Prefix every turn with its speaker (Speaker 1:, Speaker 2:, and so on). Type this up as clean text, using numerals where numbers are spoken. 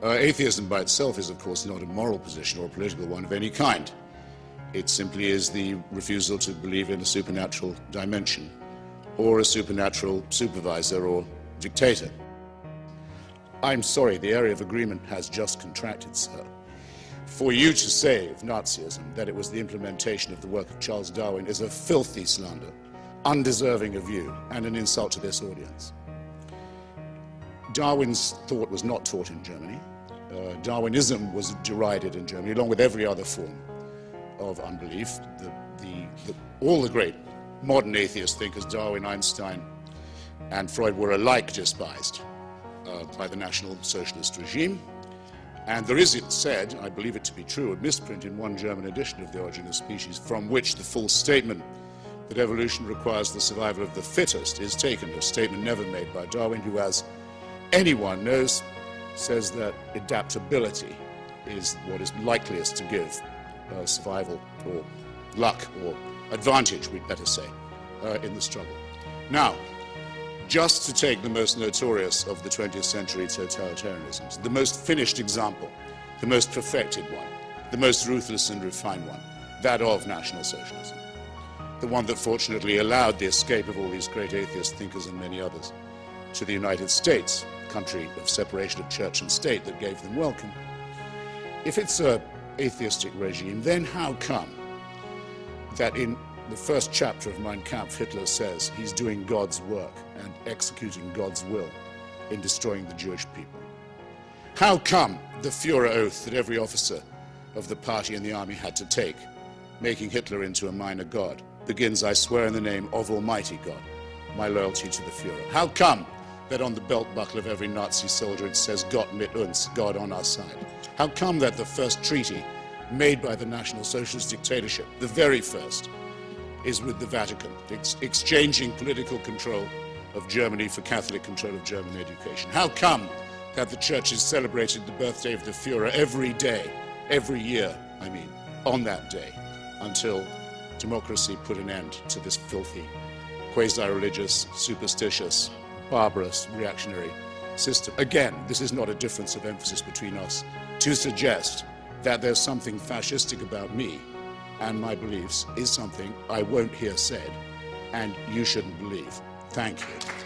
Speaker 1: Atheism by itself is, of course, not a moral position or a political one of any kind. It simply is the refusal to believe in a supernatural dimension or a supernatural supervisor or dictator. I'm sorry, the area of agreement has just contracted, sir. For you to say of Nazism that it was the implementation of the work of Charles Darwin is a filthy slander, undeserving of you, and an insult to this audience. Darwin's thought was not taught in Germany. Darwinism was derided in Germany, along with every other form of unbelief. All the great modern atheist thinkers, Darwin, Einstein, and Freud, were alike despised by the National Socialist regime. And there is, it said, I believe it to be true, a misprint in one German edition of The Origin of Species, from which the full statement that evolution requires the survival of the fittest is taken, a statement never made by Darwin, who, as anyone knows, says that adaptability is what is likeliest to give survival or luck or advantage, we'd better say, in the struggle. Now, just to take the most notorious of the 20th century totalitarianisms, the most finished example, the most perfected one, the most ruthless and refined one, that of National Socialism, the one that fortunately allowed the escape of all these great atheist thinkers and many others to the United States, country of separation of church and state that gave them welcome. If it's an atheistic regime, then how come that in the first chapter of Mein Kampf, Hitler says he's doing God's work and executing God's will in destroying the Jewish people? How come the Führer oath that every officer of the party and the army had to take, making Hitler into a minor god, begins, I swear in the name of Almighty God, my loyalty to the Führer? How come that on the belt buckle of every Nazi soldier it says Gott mit uns, God on our side? How come that the first treaty made by the National Socialist dictatorship, the very first, is with the Vatican, exchanging political control of Germany for Catholic control of German education? How come that the churches celebrated the birthday of the Führer every day, every year, I mean, on that day, until democracy put an end to this filthy, quasi-religious, superstitious, barbarous, reactionary system? Again, this is not a difference of emphasis between us to suggest that there's something fascistic about me and my beliefs is something I won't hear said, and you shouldn't believe. Thank you.